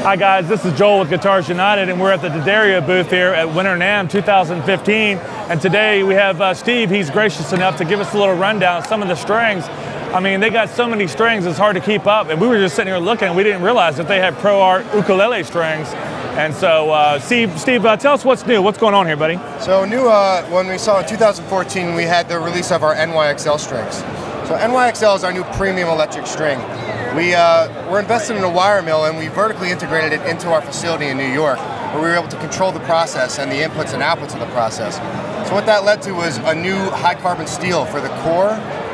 Hi guys, this is Joel with Guitars United, and we're at the D'Addario booth here at Winter NAMM 2015. And today we have Steve. He's gracious enough to give us a little rundown of some of the strings. I mean, they got so many strings, it's hard to keep up. And we were just sitting here looking, and we didn't realize that they had Pro Art ukulele strings. And so, Steve, tell us what's new. What's going on here, buddy? So new, when we saw in 2014, we had the release of our NYXL strings. So NYXL is our new premium electric string. We're invested in a wire mill, and we vertically integrated it into our facility in New York, where we were able to control the process and the inputs and outputs of the process. So what that led to was a new high carbon steel for the core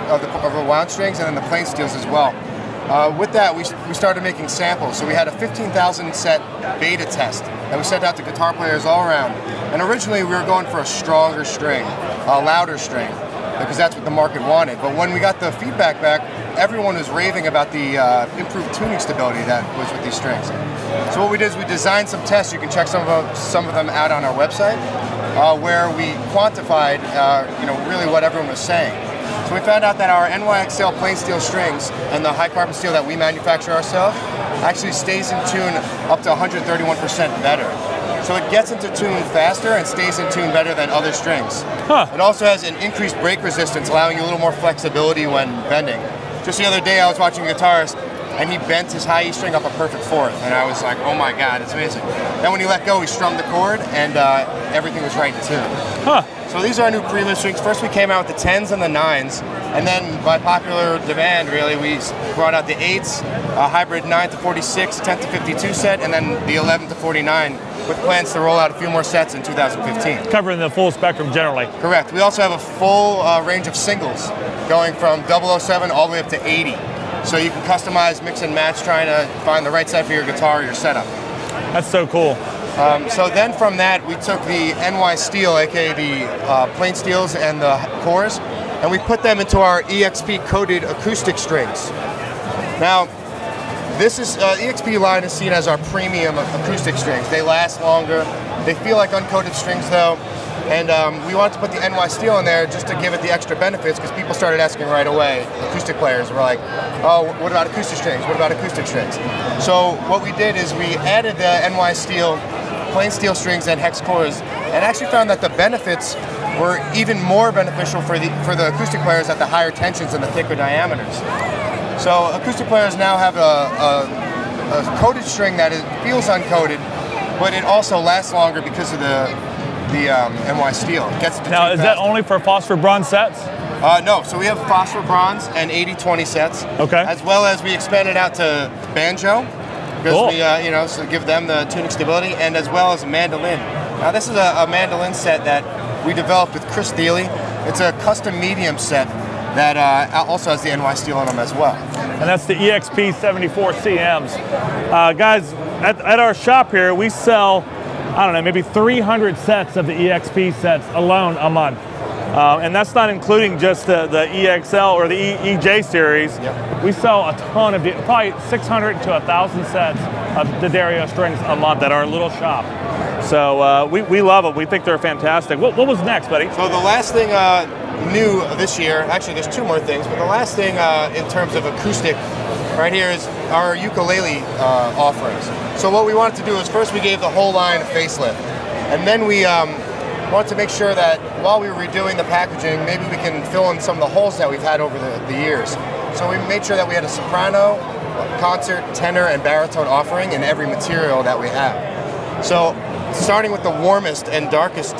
of the wound strings, and then the plain steels as well. With that, we started making samples. So we had a 15,000 set beta test that we sent out to guitar players all around. And originally we were going for a stronger string, a louder string, because that's what the market wanted. But when we got the feedback back, everyone was raving about the improved tuning stability that was with these strings. So what we did is we designed some tests. You can check some of them out on our website, where we quantified really what everyone was saying. So we found out that our NYXL plain steel strings and the high carbon steel that we manufacture ourselves actually stays in tune up to 131% better. So it gets into tune faster and stays in tune better than other strings. Huh. It also has an increased break resistance, allowing you a little more flexibility when bending. Just the other day I was watching a guitarist, and he bent his high E string up a perfect fourth, and I was like, oh my God, it's amazing. Then when he let go, he strummed the chord, and everything was right in tune. Huh. So these are our new premium strings. First we came out with the 10s and the 9s, and then by popular demand, really, we brought out the 8s, a hybrid 9 to 46, 10 to 52 set, and then the 11 to 49, with plans to roll out a few more sets in 2015. Covering the full spectrum generally. Correct. We also have a full range of singles, going from 007 all the way up to 80. So you can customize, mix and match, trying to find the right set for your guitar or your setup. That's so cool. So then from that, we took the NY Steel, aka the plain steels and the cores, and we put them into our EXP coated acoustic strings. Now, this is EXP line is seen as our premium acoustic strings. They last longer. They feel like uncoated strings though. And we wanted to put the NY Steel in there just to give it the extra benefits, because people started asking right away. Acoustic players were like, oh, what about acoustic strings? What about acoustic strings? So what we did is we added the NY Steel, plain steel strings and hex cores, and actually found that the benefits were even more beneficial for the acoustic players at the higher tensions and the thicker diameters. So acoustic players now have a coated string that feels uncoated, but it also lasts longer because of the NY Steel. It gets Now, is that only for phosphor bronze sets? No, so we have phosphor bronze and 80-20 sets. Okay. As well as we expanded out to banjo, because cool. we, so give them the tuning stability, and as well as mandolin. Now this is a mandolin set that we developed with Chris Thiele. It's a custom medium set that also has the NY Steel in them as well. And that's the EXP 74 CMs. Guys, at our shop here, we sell, I don't know, maybe 300 sets of the EXP sets alone a month. And that's not including just the EXL or the EJ series. Yep. We sell a ton of, probably 600 to 1,000 sets of D'Addario strings a month at our little shop. So we love them. We think they're fantastic. What was next, buddy? So the last thing new this year, actually there's two more things, but the last thing in terms of acoustic right here is our ukulele offerings. So what we wanted to do is first we gave the whole line a facelift, and then we wanted to make sure that while we were redoing the packaging, maybe we can fill in some of the holes that we've had over the years. So we made sure that we had a soprano, concert, tenor, and baritone offering in every material that we have. So starting with the warmest and darkest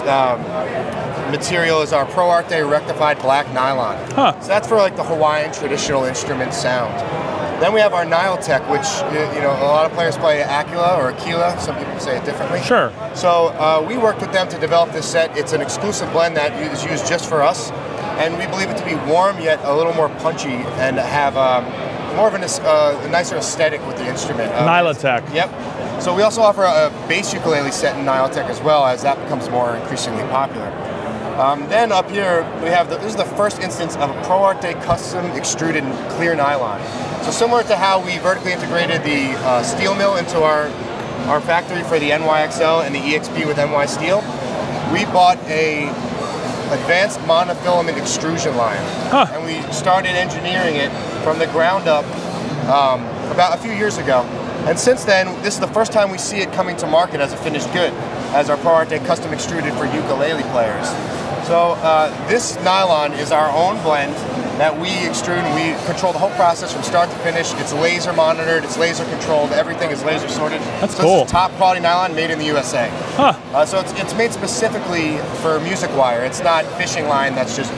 material is our Pro Arte rectified black nylon. Huh. So that's for like the Hawaiian traditional instrument sound. Then we have our Nylotech, which a lot of players play Aquila or Aquila. Some people say it differently. Sure. So we worked with them to develop this set. It's an exclusive blend that is used just for us, and we believe it to be warm yet a little more punchy and have more of a nicer aesthetic with the instrument. Nylotech. Yep. So we also offer a bass ukulele set in Nylotech as well, as that becomes more increasingly popular. Then up here we have this is the first instance of a Pro Arte custom extruded clear nylon. So similar to how we vertically integrated the steel mill into our factory for the NYXL and the EXP with NY Steel, we bought a advanced monofilament extrusion line. Huh. And we started engineering it from the ground up about a few years ago. And since then, this is the first time we see it coming to market as a finished good, as our Pro Arte custom extruded for ukulele players. So this nylon is our own blend that we extrude, and we control the whole process from start to finish. It's laser monitored, it's laser controlled, everything is laser sorted. That's so cool. It's top quality nylon made in the USA. Huh. So it's made specifically for music wire. It's not fishing line that's just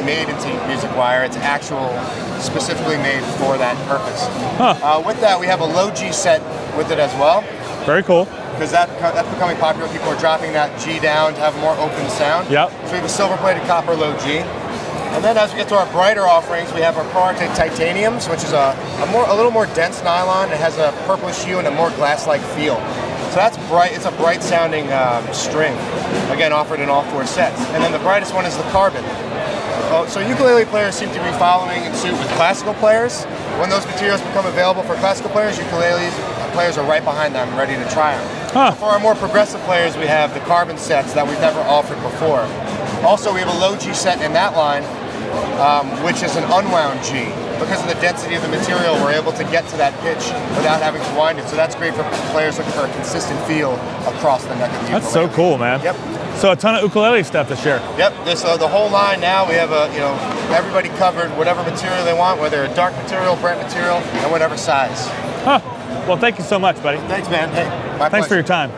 made into music wire. It's actual, specifically made for that purpose. Huh. With that, we have a low G set with it as well. Very cool. Because that's becoming popular. People are dropping that G down to have a more open sound. Yep. So we have a silver-plated copper low G. And then as we get to our brighter offerings, we have our Pro Arte Titaniums, which is a little more dense nylon. It has a purplish hue and a more glass-like feel. So that's bright. It's a bright-sounding string. Again, offered in all 4 sets. And then the brightest one is the carbon. So ukulele players seem to be following in suit with classical players. When those materials become available for classical players, ukulele players are right behind them, ready to try them. Huh. For our more progressive players, we have the carbon sets that we've never offered before. Also, we have a low G set in that line, which is an unwound G. Because of the density of the material, we're able to get to that pitch without having to wind it. So that's great for players looking for a consistent feel across the neck of the ukulele. That's so cool, man. Yep. So a ton of ukulele stuff this year. Yep. The whole line now, we have everybody covered, whatever material they want, whether a dark material, bright material, and whatever size. Huh. Well, thank you so much, buddy. Thanks, man. Hey, my Thanks pleasure. for your time.